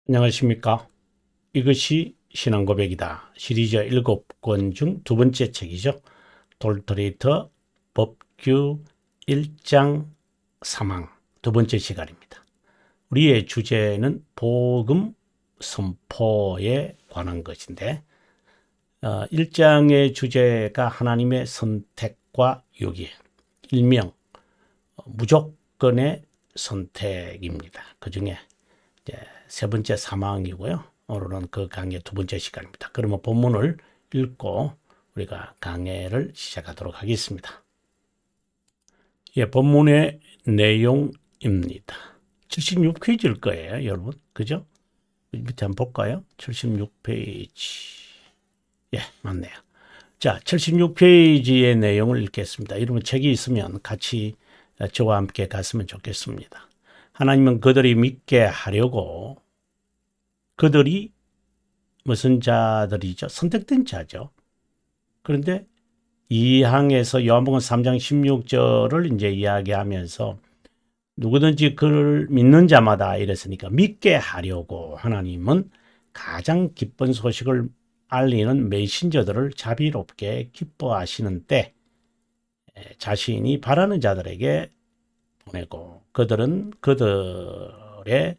안녕하십니까. 이것이 신앙고백이다. 시리즈 7권 중 두 번째 책이죠. 돌토레이터 법규 1장 사망 두 번째 시간입니다. 우리의 주제는 복음 선포에 관한 것인데 1장의 주제가 하나님의 선택과 요기, 일명 무조건의 선택입니다. 그 중에 세 번째 사망이고요. 오늘은 그 강의 두 번째 시간입니다. 그러면 본문을 읽고 우리가 강의를 시작하도록 하겠습니다. 본문의 내용입니다. 76페이지일 거예요, 여러분. 그죠? 밑에 한번 볼까요? 76페이지. 맞네요. 자, 76페이지의 내용을 읽겠습니다. 여러분 책이 있으면 같이 저와 함께 갔으면 좋겠습니다. 하나님은 그들이 믿게 하려고 그들이 무슨 자들이죠? 선택된 자죠. 그런데 이 항에서 요한복음 3장 16절을 이제 이야기하면서 누구든지 그를 믿는 자마다 이랬으니까 믿게 하려고 하나님은 가장 기쁜 소식을 알리는 메신저들을 자비롭게 기뻐하시는 때 자신이 바라는 자들에게 보내고 그들은 그들의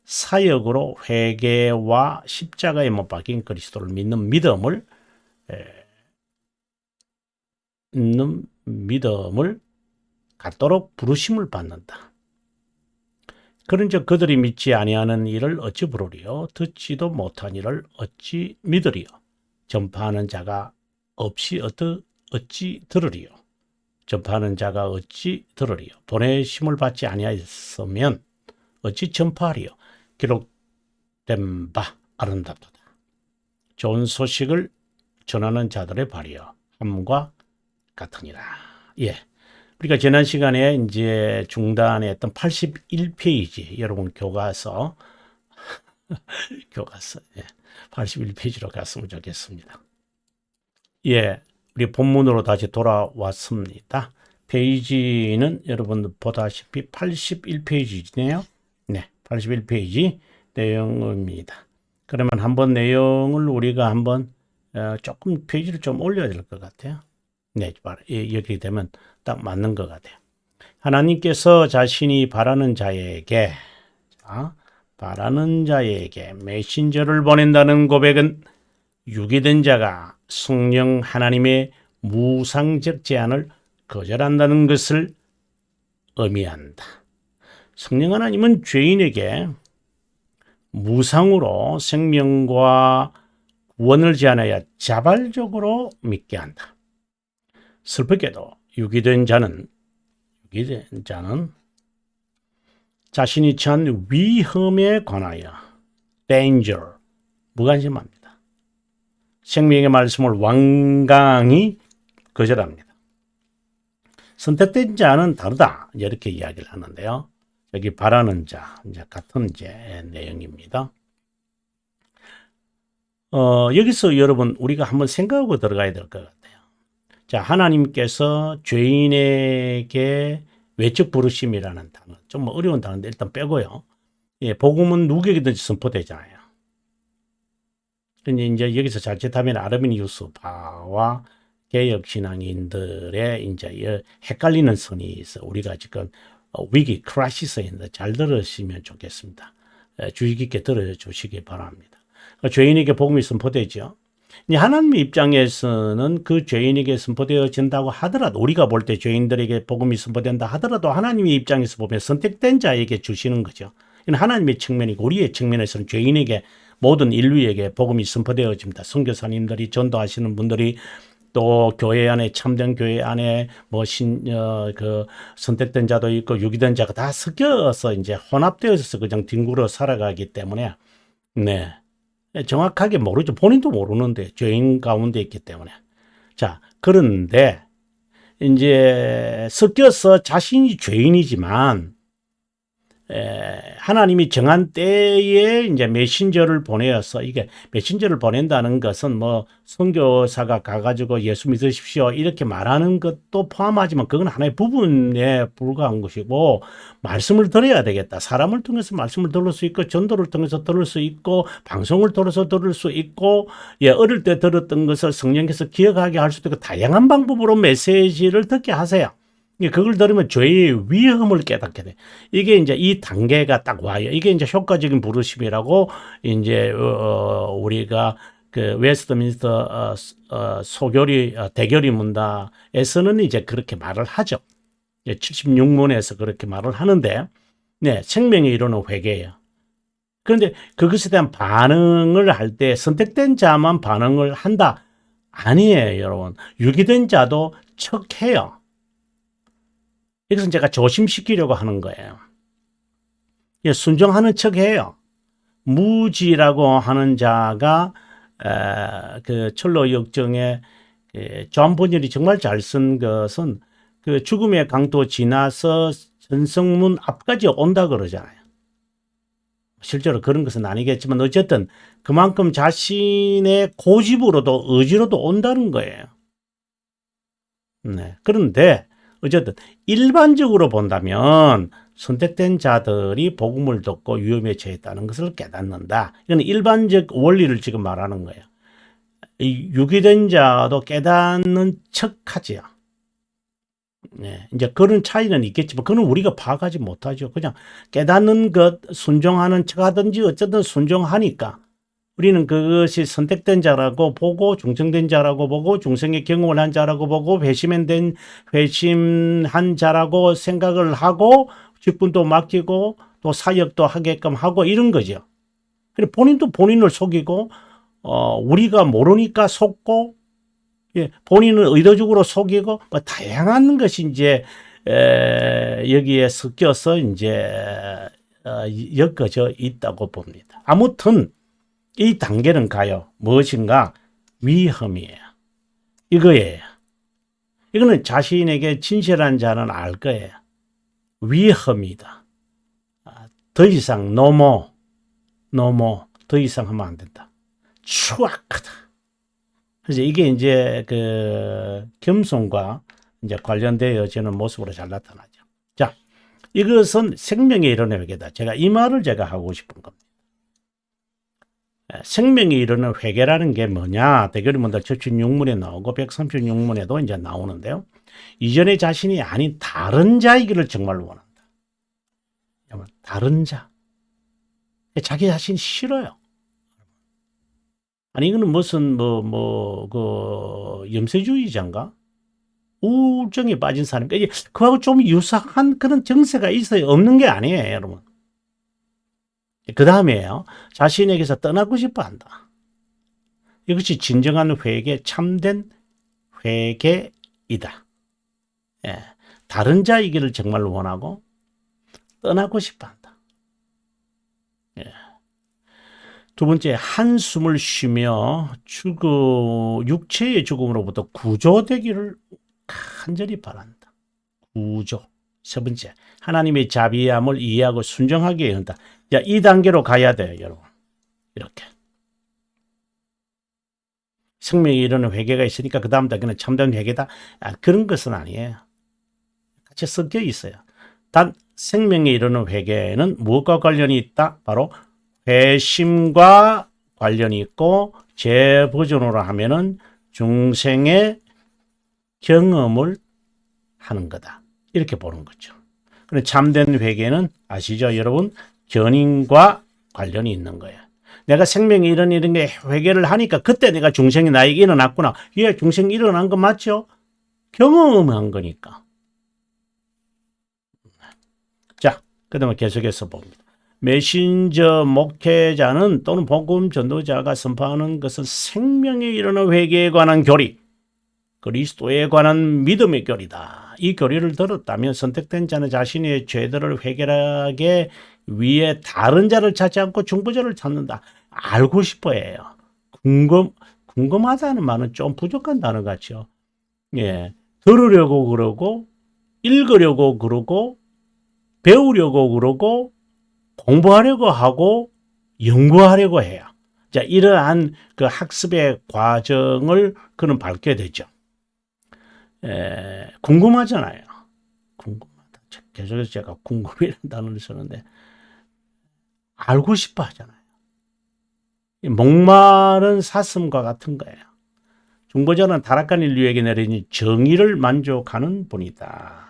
사역으로 회개와 십자가에 못 박힌 그리스도를 믿는 믿음을 갖도록 부르심을 받는다. 그런즉 그들이 믿지 아니하는 일을 어찌 부르리요? 듣지도 못한 일을 어찌 믿으리요? 전파하는 자가 없이 어찌 들으리요? 전파하는 자가 어찌 들으리요? 보내심을 받지 아니하였으면 어찌 전파하리요? 기록된 바 아름답도다. 좋은 소식을 전하는 자들의 발이여 함과 같으니라. 우리가 지난 시간에 이제 중단에 했던 81페이지 여러분 교과서 81페이지로 갔으면 좋겠습니다. 우리 본문으로 다시 돌아왔습니다. 페이지는 여러분 보다시피 81페이지네요. 81페이지 내용입니다. 그러면 한번 내용을 우리가 한번 조금 페이지를 좀 올려야 될 것 같아요. 이렇게 되면 딱 맞는 것 같아요. 하나님께서 자신이 바라는 자에게 메신저를 보낸다는 고백은 유기된 자가 성령 하나님의 무상적 제안을 거절한다는 것을 의미한다. 성령 하나님은 죄인에게 무상으로 생명과 구원을 제안하여 자발적으로 믿게 한다. 슬프게도 유기된 자는 자신이 처한 위험에 관하여 danger 무관심합니다. 생명의 말씀을 완강히 거절합니다. 선택된 자는 다르다 이렇게 이야기를 하는데요. 여기 바라는 자 이제 같은 내용입니다. 여기서 여러분 우리가 한번 생각하고 들어가야 될 것 같아요. 자, 하나님께서 죄인에게 외적 부르심이라는 단어 좀 어려운 단어인데 일단 빼고요. 복음은 누구에게든지 선포되잖아요. 근데 이제 여기서 자칫하면 아르미니우스파와 개혁신앙인들의 이제 헷갈리는 선이 있어. 우리가 지금 위기 크라시스인데 잘 들으시면 좋겠습니다. 주의 깊게 들어주시기 바랍니다. 죄인에게 복음이 선포되죠. 하나님의 입장에서는 그 죄인에게 선포되어진다고 하더라도 우리가 볼 때 죄인들에게 복음이 선포된다 하더라도 하나님의 입장에서 보면 선택된 자에게 주시는 거죠. 이건 하나님의 측면이고 우리의 측면에서는 죄인에게 모든 인류에게 복음이 선포되어집니다. 선교사님들이 전도하시는 분들이 또 교회 안에 참된 교회 안에 선택된 자도 있고 유기된 자가 다 섞여서 이제 혼합되어서 그냥 뒹굴어 살아가기 때문에 정확하게 모르죠. 본인도 모르는데 죄인 가운데 있기 때문에. 자, 그런데 이제 섞여서 자신이 죄인이지만 하나님이 정한 때에 이제 메신저를 보내어서 이게 메신저를 보낸다는 것은 뭐 선교사가 가가지고 예수 믿으십시오 이렇게 말하는 것도 포함하지만 그건 하나의 부분에 불과한 것이고 말씀을 들어야 되겠다. 사람을 통해서 말씀을 들을 수 있고 전도를 통해서 들을 수 있고 방송을 통해서 들을 수 있고 어릴 때 들었던 것을 성령께서 기억하게 할 수도 있고 다양한 방법으로 메시지를 듣게 하세요. 그걸 들으면 죄의 위험을 깨닫게 돼. 이게 이제 이 단계가 딱 와요. 이게 이제 효과적인 부르심이라고 이제 우리가 그 웨스트민스터 소교리 대교리 문답에서는 이제 그렇게 말을 하죠. 76문에서 그렇게 말을 하는데, 네, 생명의 이론은 회개예요. 그런데 그것에 대한 반응을 할 때 선택된 자만 반응을 한다? 아니에요, 여러분. 유기된 자도 척해요. 이것은 제가 조심시키려고 하는 거예요. 순종하는 척해요. 무지라고 하는 자가 그 철로 역정에 존 번연이 정말 잘 쓴 것은 그 죽음의 강도 지나서 전성문 앞까지 온다 그러잖아요. 실제로 그런 것은 아니겠지만 어쨌든 그만큼 자신의 고집으로도 의지로도 온다는 거예요. 네. 그런데 어쨌든 일반적으로 본다면 선택된 자들이 복음을 듣고 위험에 처했다는 것을 깨닫는다. 이건 일반적 원리를 지금 말하는 거예요. 이 유기된 자도 깨닫는 척하지요. 네, 이제 그런 차이는 있겠지만 그건 우리가 파악하지 못하죠. 그냥 깨닫는 것, 순종하는 척하든지 어쨌든 순종하니까 우리는 그것이 선택된 자라고 보고 중생된 자라고 보고 중생의 경험을 한 자라고 보고 회심한 자라고 생각을 하고 직분도 맡기고 또 사역도 하게끔 하고 이런 거죠. 그리고 본인도 본인을 속이고 우리가 모르니까 속고 본인은 의도적으로 속이고 뭐 다양한 것이 이제 여기에 섞여서 이제 엮어져 있다고 봅니다. 아무튼 이 단계는 가요. 무엇인가? 위험이에요. 이거예요. 이거는 자신에게 진실한 자는 알 거예요. 위험이다. 더 이상 노모 더 이상 하면 안 된다. 추악하다. 그래서 이게 이제 그 겸손과 이제 관련되어지는 모습으로 잘 나타나죠. 자, 이것은 생명의 이론의 회개다. 제가 이 말을 제가 하고 싶은 겁니다. 생명이 이르는 회개라는 게 뭐냐? 대교리 문답 76문에 나오고 136문에도 이제 나오는데요. 이전의 자신이 아닌 다른 자이기를 정말로 원한다. 다른 자. 자기 자신이 싫어요. 아니, 이거는 무슨, 염세주의자인가? 우울증에 빠진 사람. 그하고 좀 유사한 그런 정세가 있어요. 없는 게 아니에요, 여러분. 그 다음에요. 자신에게서 떠나고 싶어 한다. 이것이 진정한 회개, 참된 회개이다. 예. 다른 자이기를 정말 원하고 떠나고 싶어 한다. 예. 두 번째, 한숨을 쉬며 육체의 죽음으로부터 구조되기를 간절히 바란다. 구조. 세 번째, 하나님의 자비함을 이해하고 순종하게 한다. 자, 이 단계로 가야 돼요, 여러분. 이렇게. 생명에 이르는 회개가 있으니까 그 다음 단계는 참된 회개다. 그런 것은 아니에요. 같이 섞여 있어요. 단 생명에 이르는 회개는 무엇과 관련이 있다? 바로 회심과 관련이 있고 재버전으로 하면은 중생의 경험을 하는 거다. 이렇게 보는 거죠. 그런데 참된 회개는 아시죠, 여러분? 견인과 관련이 있는 거예요. 내가 생명이 이런 게 회개를 하니까 그때 내가 중생이 나에게 일어났구나. 예, 중생이 일어난 거 맞죠? 경험한 거니까. 자, 그 다음에 계속해서 봅니다. 메신저 목회자는 또는 복음 전도자가 선포하는 것은 생명에 이르는 회개에 관한 교리, 그리스도에 관한 믿음의 교리다. 이 교리를 들었다면 선택된 자는 자신의 죄들을 회개하게 위해 다른 자를 찾지 않고 중보자를 찾는다. 알고 싶어해요. 궁금하다는 말은 좀 부족한 단어 같죠. 예, 들으려고 그러고 읽으려고 그러고 배우려고 그러고 공부하려고 하고 연구하려고 해요. 자, 이러한 그 학습의 과정을 그는 밟게 되죠. 궁금하잖아요. 궁금하다. 계속해서 제가 궁금이라는 단어를 쓰는데 알고 싶어 하잖아요. 목마른 사슴과 같은 거예요. 중보자는 타락한 인류에게 내린 정의를 만족하는 분이다.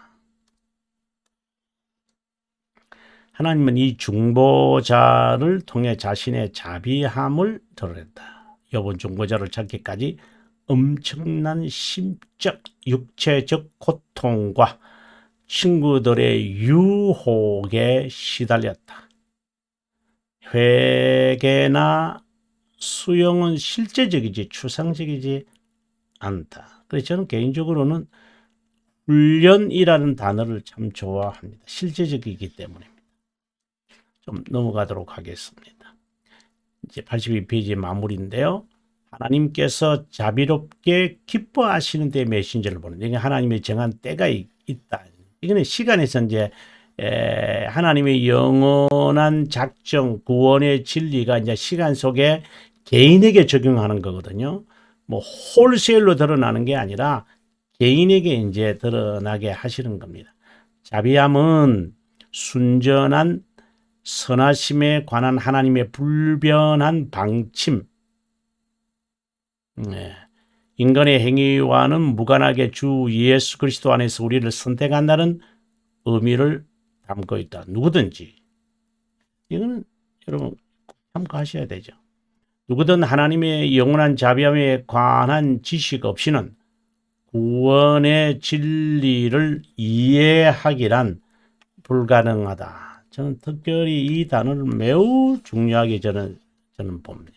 하나님은 이 중보자를 통해 자신의 자비함을 드러낸다. 욥은 중보자를 찾기까지 엄청난 심적, 육체적 고통과 친구들의 유혹에 시달렸다. 회개나 수용은 실제적이지 추상적이지 않다. 그래서 저는 개인적으로는 훈련이라는 단어를 참 좋아합니다. 실제적이기 때문입니다. 좀 넘어가도록 하겠습니다. 이제 82페이지 마무리인데요. 하나님께서 자비롭게 기뻐하시는 데 메신저를 보는, 이게 하나님의 정한 때가 있다. 이거는 시간에서 이제 하나님의 영원한 작정, 구원의 진리가 이제 시간 속에 개인에게 적용하는 거거든요. 뭐 홀세일로 드러나는 게 아니라 개인에게 이제 드러나게 하시는 겁니다. 자비함은 순전한 선하심에 관한 하나님의 불변한 방침, 인간의 행위와는 무관하게 주 예수 그리스도 안에서 우리를 선택한다는 의미를 담고 있다. 누구든지. 이거는 여러분 참고하셔야 되죠. 누구든 하나님의 영원한 자비함에 관한 지식 없이는 구원의 진리를 이해하기란 불가능하다. 저는 특별히 이 단어를 매우 중요하게 저는 봅니다.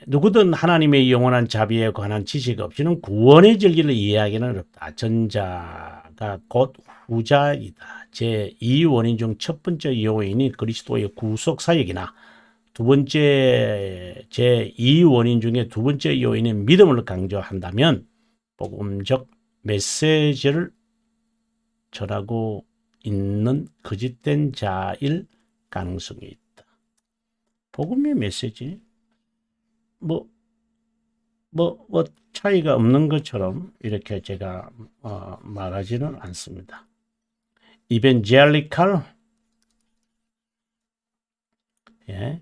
누구든 하나님의 영원한 자비에 관한 지식 없이는 구원의 진리를 이해하기는 어렵다. 전자가 곧 후자이다. 제2 원인 중 첫 번째 요인이 그리스도의 구속 사역이나 두 번째 제2 원인 중에 두 번째 요인인 믿음을 강조한다면 복음적 메시지를 전하고 있는 거짓된 자일 가능성이 있다. 복음의 메시지 뭐 차이가 없는 것처럼 이렇게 제가 말하지는 않습니다. 이벤젤리컬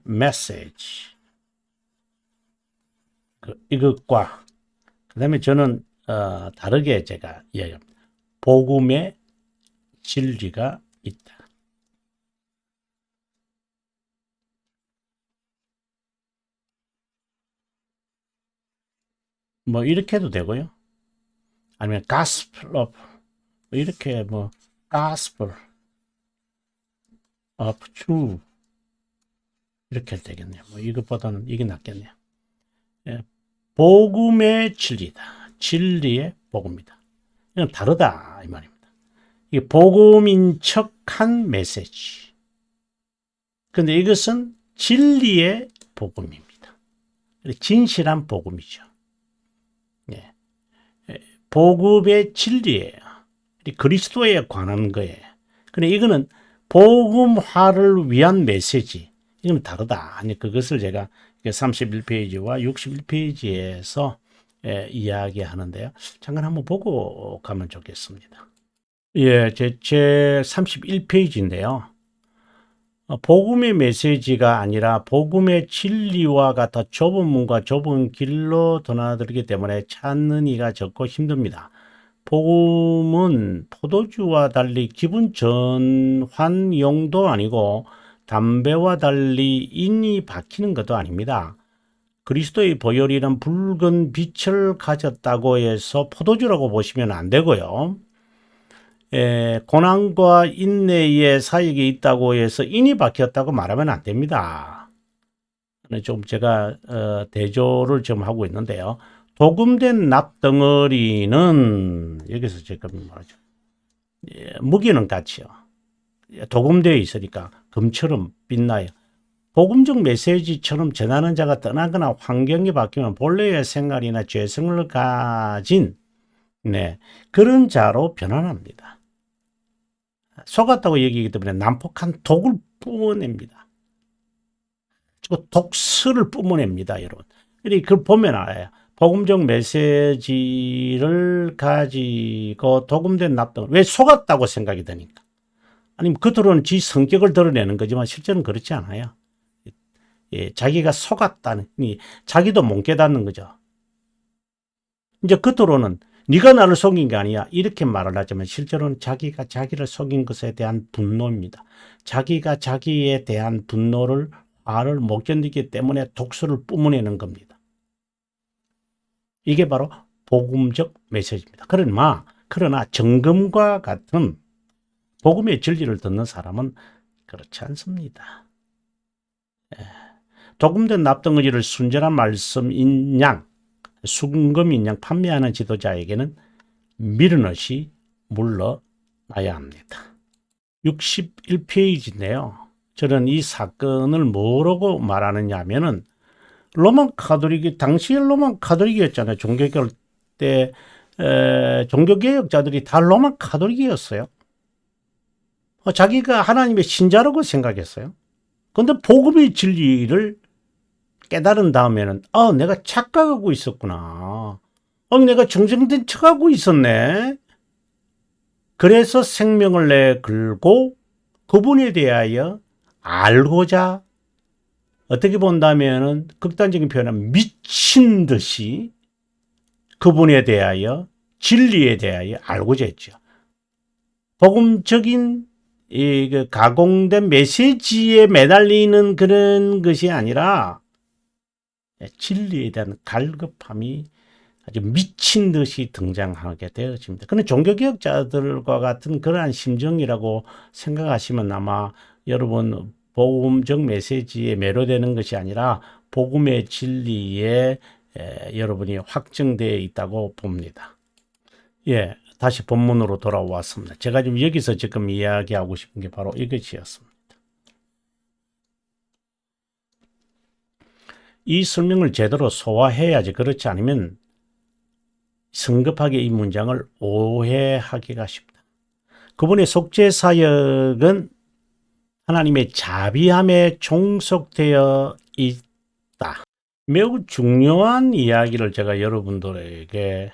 메시지 이것과 그 다음에 저는 다르게 제가 이야기합니다. 복음의 진리가 있다. 뭐 이렇게 해도 되고요. 아니면 gospel of 이렇게 뭐 gospel of truth 이렇게 해도 되겠네요. 뭐 이것보다는 이게 낫겠네요. 복음의 진리다. 진리의 복음이다. 이건 다르다 이 말입니다. 이게 복음인 척한 메시지. 근데 이것은 진리의 복음입니다. 진실한 복음이죠. 복음의 진리예요. 그리스도에 관한 거예요. 근데 이거는 복음화를 위한 메시지. 이건 다르다. 아니 그것을 제가 31페이지와 61페이지에서 이야기하는데요. 잠깐 한번 보고 가면 좋겠습니다. 예, 제 31페이지인데요. 복음의 메시지가 아니라 복음의 진리와 같아 좁은 문과 좁은 길로 드나들기 때문에 찾는 이가 적고 힘듭니다. 복음은 포도주와 달리 기분 전환용도 아니고 담배와 달리 인이 박히는 것도 아닙니다. 그리스도의 보혈이란 붉은 빛을 가졌다고 해서 포도주라고 보시면 안 되고요. 고난과 인내의 사역이 있다고 해서 인이 박혔다고 말하면 안 됩니다. 좀 제가 대조를 좀 하고 있는데요. 도금된 납덩어리는 여기서 제가 말하죠. 무기는 같이요. 도금되어 있으니까 금처럼 빛나요. 복음적 메시지처럼 전하는 자가 떠나거나 환경이 바뀌면 본래의 생활이나 죄성을 가진 그런 자로 변환합니다. 속았다고 얘기하기 때문에 난폭한 독을 뿜어냅니다. 그 독스를 뿜어냅니다, 여러분. 그걸 보면 알아요. 복음적 메시지를 가지고 도금된 납득을 왜 속았다고 생각이 드니까. 아니면 겉으로는 지 성격을 드러내는 거지만 실제는 그렇지 않아요. 예, 자기가 속았다는, 자기도 못 깨닫는 거죠. 이제 겉으로는 네가 나를 속인 게 아니야 이렇게 말을 하지만 실제로는 자기가 자기를 속인 것에 대한 분노입니다. 자기가 자기에 대한 분노를 화를 못 견디기 때문에 독소를 뿜어내는 겁니다. 이게 바로 복음적 메시지입니다. 그러나 정금과 같은 복음의 진리를 듣는 사람은 그렇지 않습니다. 도금된 납득의지를 순전한 말씀인 양, 순금인 양 판매하는 지도자에게는 미련없이 물러나야 합니다. 61페이지인데요. 저는 이 사건을 뭐라고 말하느냐 하면은 로마 카톨릭이 당시에 로마 카톨릭이었잖아요. 종교개혁 때 종교개혁자들이 다 로마 카톨릭이었어요. 자기가 하나님의 신자라고 생각했어요. 그런데 복음의 진리를 깨달은 다음에는 내가 착각하고 있었구나. 내가 정정된 척하고 있었네. 그래서 생명을 내걸고 그분에 대하여 알고자 어떻게 본다면은 극단적인 표현은 미친 듯이 그분에 대하여 진리에 대하여 알고자 했죠. 복음적인 그 가공된 메시지에 매달리는 그런 것이 아니라 진리에 대한 갈급함이 아주 미친 듯이 등장하게 되어집니다. 그런데 종교개혁자들과 같은 그러한 심정이라고 생각하시면 아마 여러분 복음적 메시지에 매료되는 것이 아니라 복음의 진리에 여러분이 확정되어 있다고 봅니다. 예, 다시 본문으로 돌아왔습니다. 제가 지금 여기서 지금 이야기하고 싶은 게 바로 이것이었습니다. 이 설명을 제대로 소화해야지 그렇지 않으면 성급하게 이 문장을 오해하기가 쉽다. 그분의 속죄사역은 하나님의 자비함에 종속되어 있다. 매우 중요한 이야기를 제가 여러분들에게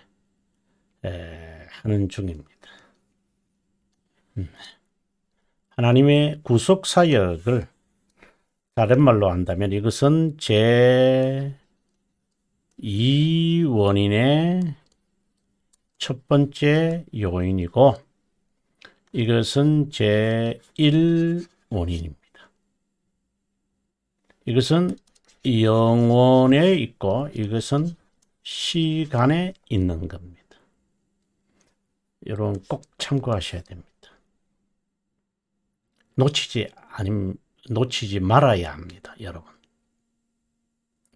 하는 중입니다. 하나님의 구속사역을 다른 말로 한다면 이것은 제2원인의 첫 번째 요인이고 이것은 제1원인입니다. 이것은 영혼에 있고 이것은 시간에 있는 겁니다. 여러분 꼭 참고하셔야 됩니다. 놓치지 말아야 합니다, 여러분.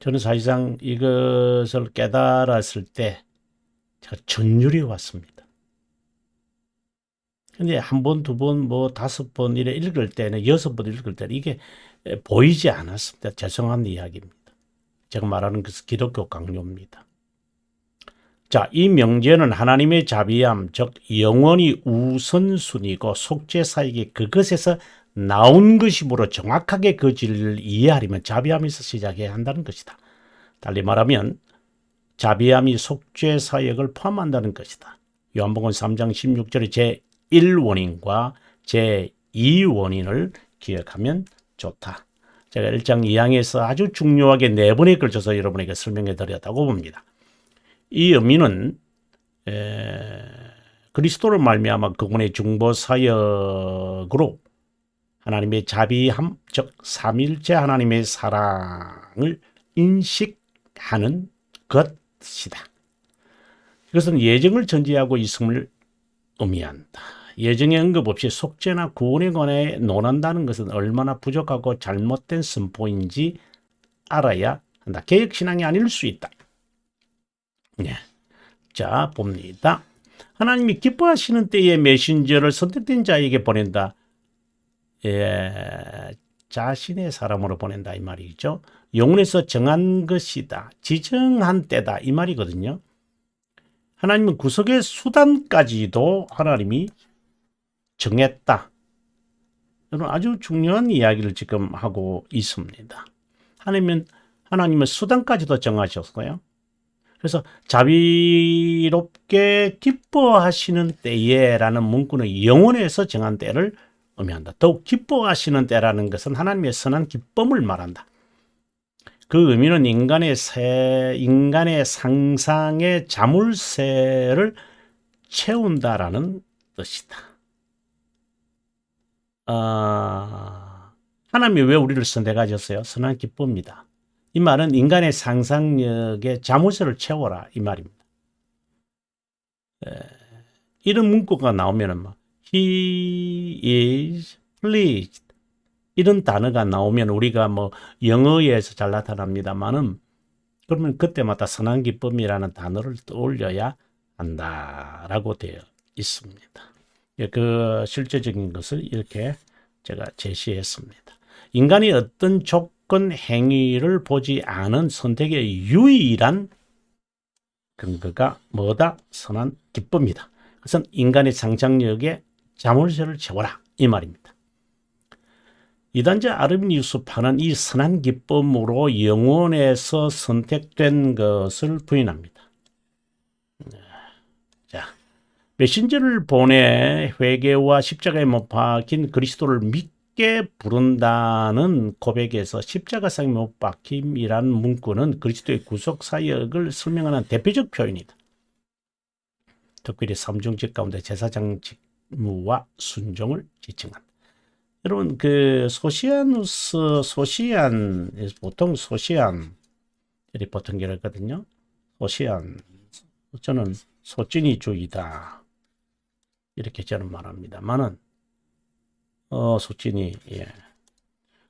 저는 사실상 이것을 깨달았을 때 제가 전율이 왔습니다. 근데 한 번, 두 번, 뭐 다섯 번 이래 읽을 때는 여섯 번 읽을 때는 이게 보이지 않았습니다. 죄송한 이야기입니다. 제가 말하는 것은 기독교 강요입니다. 자, 이 명제는 하나님의 자비함, 즉 영원히 우선순위고 속죄사역이 그것에서 나온 것이므로 정확하게 그 진리를 이해하려면 자비함에서 시작해야 한다는 것이다. 달리 말하면 자비함이 속죄사역을 포함한다는 것이다. 요한복음 3장 16절의 제1원인과 제2원인을 기억하면 좋다. 제가 1장 2항에서 아주 중요하게 4번에 걸쳐서 여러분에게 설명해 드렸다고 봅니다. 이 의미는 그리스도를 말미암아 그분의 중보사역으로 하나님의 자비함, 즉 삼일체 하나님의 사랑을 인식하는 것이다. 이것은 예정을 전제하고 있음을 의미한다. 예정의 언급 없이 속죄나 구원에 관해 논한다는 것은 얼마나 부족하고 잘못된 선포인지 알아야 한다. 개혁신앙이 아닐 수 있다. 네. 자, 봅니다. 하나님이 기뻐하시는 때에 메신저를 선택된 자에게 보낸다. 자신의 사람으로 보낸다 이 말이죠. 영혼에서 정한 것이다. 지정한 때다 이 말이거든요. 하나님은 구속의 수단까지도 하나님이 정했다. 여러분 아주 중요한 이야기를 지금 하고 있습니다. 하나님은 수단까지도 정하셨어요. 그래서 자비롭게 기뻐하시는 때에라는 문구는 영원에서 정한 때를 의미한다. 더욱 기뻐하시는 때라는 것은 하나님의 선한 기쁨을 말한다. 그 의미는 인간의 상상의 자물쇠를 채운다라는 뜻이다. 하나님이 왜 우리를 선택하셨어요? 선한 기쁨입니다. 이 말은 인간의 상상력의 자물쇠를 채워라 이 말입니다. 이런 문구가 나오면은 He is pleased 이런 단어가 나오면 우리가 영어에서 잘 나타납니다만은 그러면 그때마다 선한 기쁨이라는 단어를 떠올려야 한다라고 되어 있습니다. 그 실제적인 것을 이렇게 제가 제시했습니다. 인간이 어떤 조건 행위를 보지 않은 선택의 유일한 근거가 뭐다? 선한 기쁨이다. 그것은 인간의 상상력에 자물쇠를 채워라 이 말입니다. 이단자 아르미니우스파는 이 선한 기쁨으로 영혼에서 선택된 것을 부인합니다. 자, 메신저를 보내 회개와 십자가에 못 박힌 그리스도를 믿게 부른다는 고백에서 십자가상에 못 박힘이라는 문구는 그리스도의 구속 사역을 설명하는 대표적 표현이다. 특별히 삼중직 가운데 제사장 직무와 순종을 지칭한다. 여러분 보통 소시안 보통 그랬거든요. 저는 소찐이주의다 이렇게 저는 말합니다만은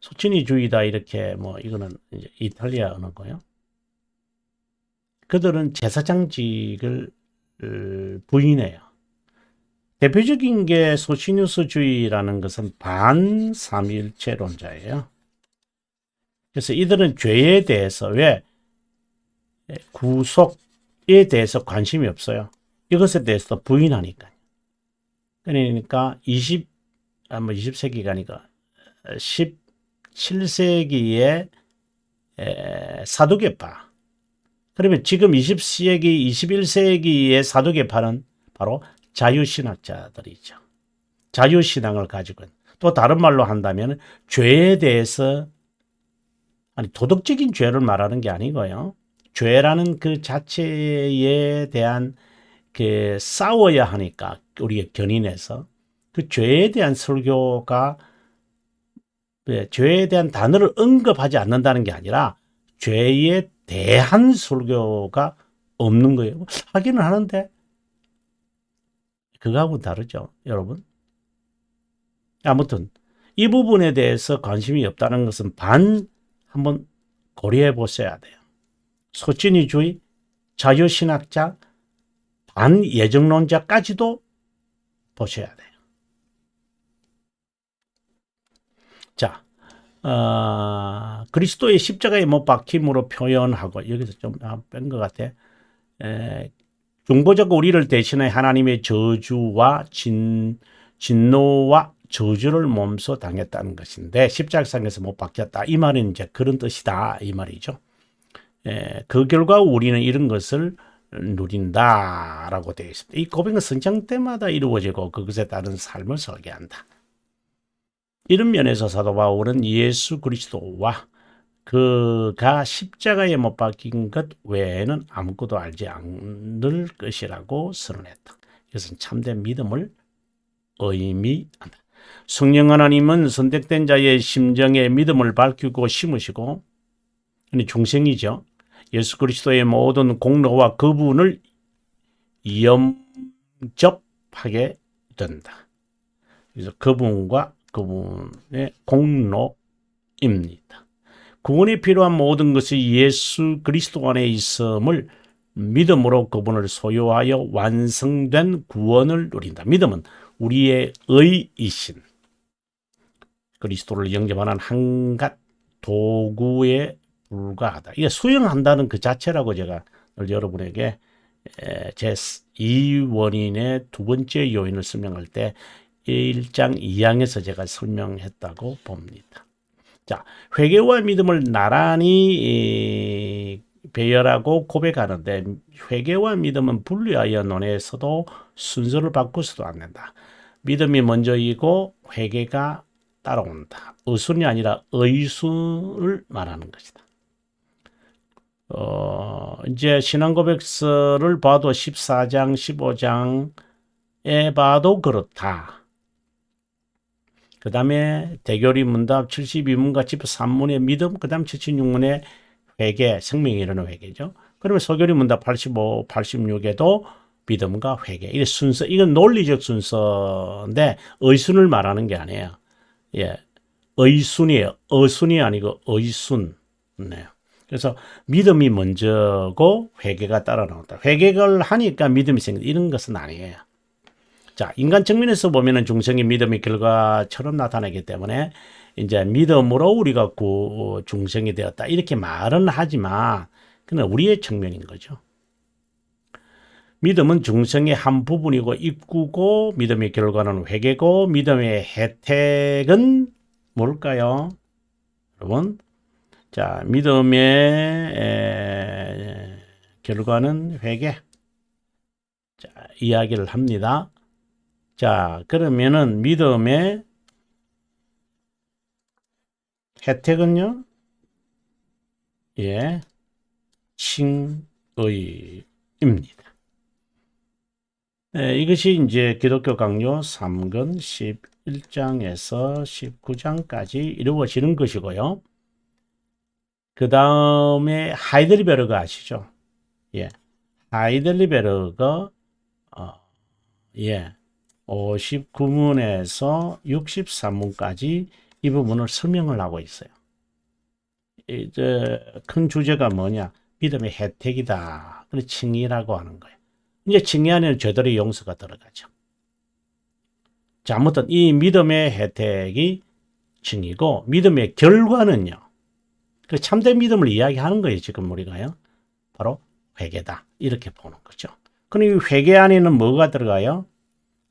소찐이주의다 이렇게 이거는 이제 이탈리아 언어고요. 그들은 제사장직을 부인해요. 대표적인 게 소시누스주의라는 것은 반삼일체론자예요. 그래서 이들은 죄에 대해서 구속에 대해서 관심이 없어요. 이것에 대해서 부인하니까요. 그러니까 20세기가 아니라 17세기의 사두개파. 그러면 지금 20세기, 21세기의 사두개파는 바로 자유신학자들이죠. 자유신앙을 가지고 또 다른 말로 한다면 죄에 대해서 도덕적인 죄를 말하는 게 아니고요. 죄라는 그 자체에 대한 싸워야 하니까 우리가 견인해서 그 죄에 대한 설교가 죄에 대한 단어를 언급하지 않는다는 게 아니라 죄에 대한 설교가 없는 거예요. 하기는 하는데 그거하고는 다르죠, 여러분. 아무튼 이 부분에 대해서 관심이 없다는 것은 한번 고려해 보셔야 돼요. 소찐이주의, 자유신학자, 반예정론자까지도 보셔야 돼요. 자, 그리스도의 십자가에 못 박힘으로 표현하고 여기서 좀 뺀 것 같아. 중보자가 우리를 대신해 하나님의 저주와 진노와 저주를 몸소 당했다는 것인데 십자가상에서 못 박혔다. 이 말은 이제 그런 뜻이다. 이 말이죠. 그 결과 우리는 이런 것을 누린다라고 되어 있습니다. 이 고백은 성장 때마다 이루어지고 그것에 따른 삶을 설계한다. 이런 면에서 사도 바울은 예수 그리스도와 그가 십자가에 못 박힌 것 외에는 아무것도 알지 않을 것이라고 선언했다. 이것은 참된 믿음을 의미한다. 성령 하나님은 선택된 자의 심정에 믿음을 밝히고 심으시고 중생이죠. 예수 그리스도의 모든 공로와 그분을 영접하게 된다. 그래서 그분과 그분의 공로입니다. 구원이 필요한 모든 것이 예수 그리스도 안에 있음을 믿음으로 그분을 소유하여 완성된 구원을 누린다. 믿음은 우리의 의이신 그리스도를 영접하는 한갓 도구에 불과하다. 이게 수용한다는 그 자체라고 제가 여러분에게 제 2원인의 두 번째 요인을 설명할 때 1장 2항에서 제가 설명했다고 봅니다. 자, 회개와 믿음을 나란히 배열하고 고백하는데 회개와 믿음은 분리하여 논해서도 순서를 바꾸서도 안 된다. 믿음이 먼저이고 회개가 따라온다. 의순이 아니라 의순을 말하는 것이다. 이제 신앙고백서를 봐도 14장, 15장에 봐도 그렇다. 그 다음에 대교리 문답 72문과 13문의 믿음, 그 다음 76문의 회개, 생명이 이르는 회개죠. 그러면 소교리 문답 85, 86에도 믿음과 회개. 이게 순서, 이건 논리적 순서인데 의순을 말하는 게 아니에요. 예, 의순이에요. 어순이 아니고 의순. 네. 그래서 믿음이 먼저고 회개가 따라 나온다. 회개를 하니까 믿음이 생긴다. 이런 것은 아니에요. 자, 인간 측면에서 보면은 중생의 믿음의 결과처럼 나타나기 때문에 이제 믿음으로 우리가 중생이 되었다. 이렇게 말은 하지만 그는 우리의 측면인 거죠. 믿음은 중생의 한 부분이고 입구고 믿음의 결과는 회개고 믿음의 혜택은 뭘까요? 여러분, 자, 믿음의 결과는 회개. 자, 이야기를 합니다. 자, 그러면은 믿음의 혜택은요? 예, 칭의입니다. 이것이 이제 기독교 강요 3권 11장에서 19장까지 이루어지는 것이고요. 그 다음에 하이델베르그 아시죠? 예, 하이델베르그 59문에서 63문까지 이 부분을 설명을 하고 있어요. 이제 큰 주제가 뭐냐? 믿음의 혜택이다. 그래서 칭의라고 하는 거예요. 이제 칭의 안에는 죄들의 용서가 들어가죠. 자, 아무튼 이 믿음의 혜택이 칭의고 믿음의 결과는요. 그 참된 믿음을 이야기하는 거예요. 지금 우리가요. 바로 회개다. 이렇게 보는 거죠. 그럼 이 회개 안에는 뭐가 들어가요?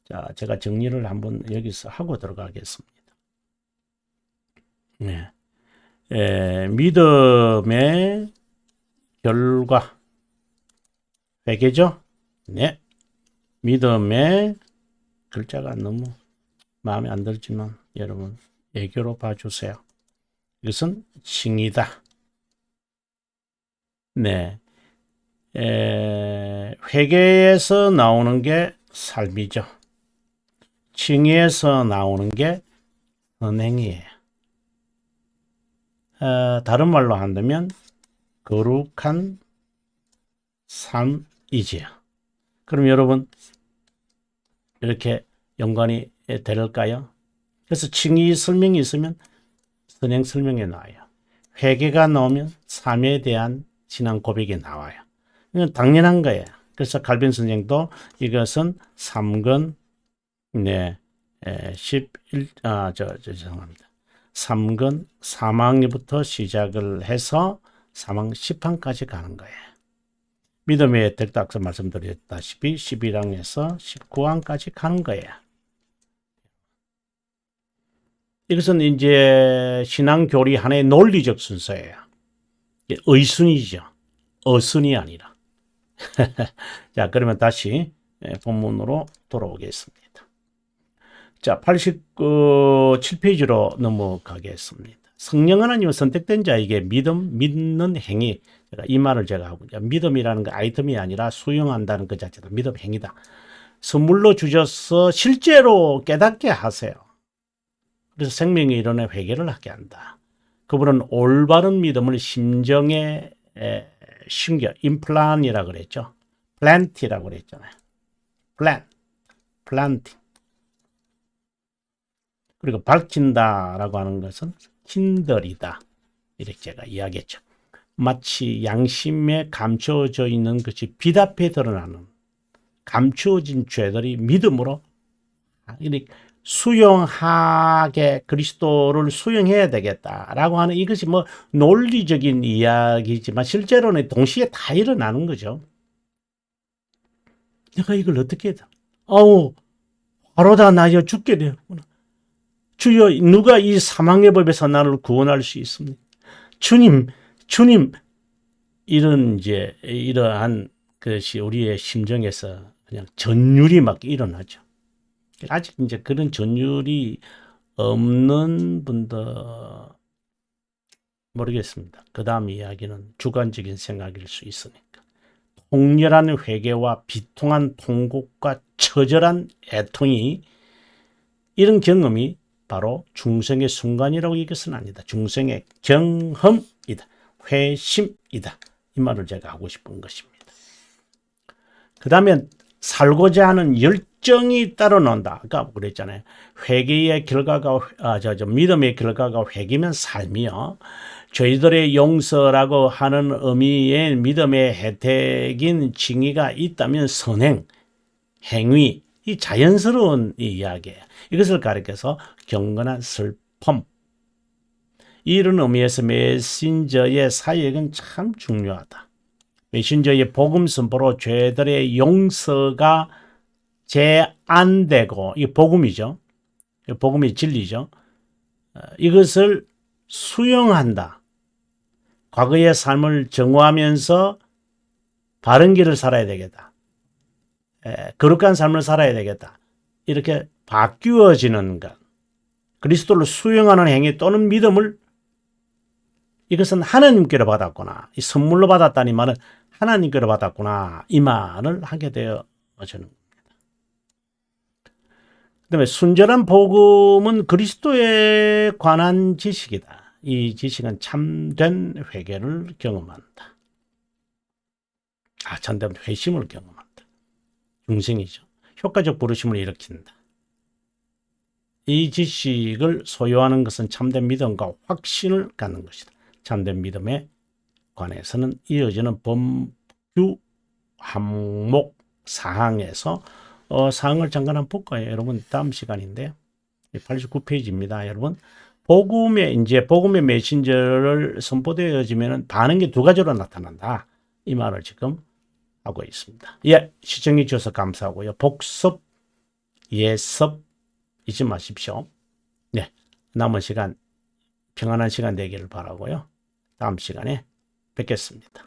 자, 제가 정리를 한번 여기서 하고 들어가겠습니다. 네. 믿음의 결과. 회개죠? 네. 믿음의 글자가 너무 마음에 안 들지만 여러분 애교로 봐주세요. 이것은 칭의다. 네. 회개에서 나오는 게 삶이죠. 칭의에서 나오는 게 선행이에요. 다른 말로 한다면 거룩한 삶이지요. 그럼 여러분 이렇게 연관이 될까요? 그래서 칭의 설명이 있으면 선행 설명이 나와요. 회개가 나오면 삶에 대한 신앙 고백이 나와요. 이건 당연한 거예요. 그래서 칼빈 선생도 이것은 3권 죄송합니다. 3권 3항부터 시작을 해서 3항 10항까지 가는 거예요. 믿음의 혜택도 앞서 말씀드렸다시피 11항에서 19항까지 가는 거예요. 이것은 이제 신앙교리 하나의 논리적 순서예요. 의순이죠. 어순이 아니라. 자, 그러면 다시 본문으로 돌아오겠습니다. 자, 87페이지로 넘어가겠습니다. 성령 하나님은 선택된 자에게 믿는 행위. 이 말을 제가 하고, 믿음이라는 거 아이템이 아니라 수용한다는 그 자체도 믿음 행위다. 선물로 주셔서 실제로 깨닫게 하세요. 그래서 생명의 이론의 회개를 하게 한다. 그분은 올바른 믿음을 심정에 심겨, 임플란이라고 그랬죠. 플랜티라고 그랬잖아요. 플란팅. 그리고 밝힌다라고 하는 것은 힌들이다. 이렇게 제가 이야기했죠. 마치 양심에 감춰져 있는 것이 빛 앞에 드러나는 감추어진 죄들이 믿음으로 수용하게 그리스도를 수용해야 되겠다라고 하는 이것이 뭐 논리적인 이야기지만 실제로는 동시에 다 일어나는 거죠. 내가 이걸 어떻게 해야 돼? 바로 다 나여 죽게 되었구나. 주여, 누가 이 사망의 법에서 나를 구원할 수 있습니까? 주님, 주님, 이러한 것이 우리의 심정에서 그냥 전율이 막 일어나죠. 아직 이제 그런 전율이 없는 분들 모르겠습니다. 그 다음 이야기는 주관적인 생각일 수 있으니까. 통렬한 회개와 비통한 통곡과 처절한 애통이, 이런 경험이 바로 중생의 순간이라고 이것은 아니다. 중생의 경험이다. 회심이다. 이 말을 제가 하고 싶은 것입니다. 그 다음에 살고자 하는 열정이 따로 나온다. 아까 그랬잖아요. 회개의 결과가, 믿음의 결과가 회개면 삶이요. 저희들의 용서라고 하는 의미의 믿음의 혜택인 징의가 있다면 선행, 행위, 이 자연스러운 이야기예요. 이것을 가리켜서 경건한 슬픔. 이런 의미에서 메신저의 사역은 참 중요하다. 메신저의 복음 선포로 죄들의 용서가 제한되고, 이 복음이죠. 복음이 진리죠. 이것을 수용한다. 과거의 삶을 정화하면서 바른 길을 살아야 되겠다. 거룩한 삶을 살아야 되겠다. 이렇게 바뀌어지는 것. 그리스도를 수용하는 행위 또는 믿음을, 이것은 하나님께로 받았구나. 이 선물로 받았다니 말은 하나님께로 받았구나. 이 말을 하게 되어지는 겁니다. 그 다음에 순전한 복음은 그리스도에 관한 지식이다. 이 지식은 참된 회개를 경험한다. 참된 회심을 경험한다. 중생이죠. 효과적 부르심을 일으킨다. 이 지식을 소유하는 것은 참된 믿음과 확신을 갖는 것이다. 참된 믿음에 관해서는 이어지는 법규 항목 사항에서 사항을 잠깐 한번 볼까요? 여러분, 다음 시간인데요. 89페이지입니다. 여러분, 복음의 메신저를 선포되어지면 반응이 두 가지로 나타난다. 이 말을 지금 하고 있습니다. 예, 시청해 주셔서 감사하고요. 복습, 예습 잊지 마십시오. 네, 남은 시간 평안한 시간 되기를 바라고요. 다음 시간에 뵙겠습니다.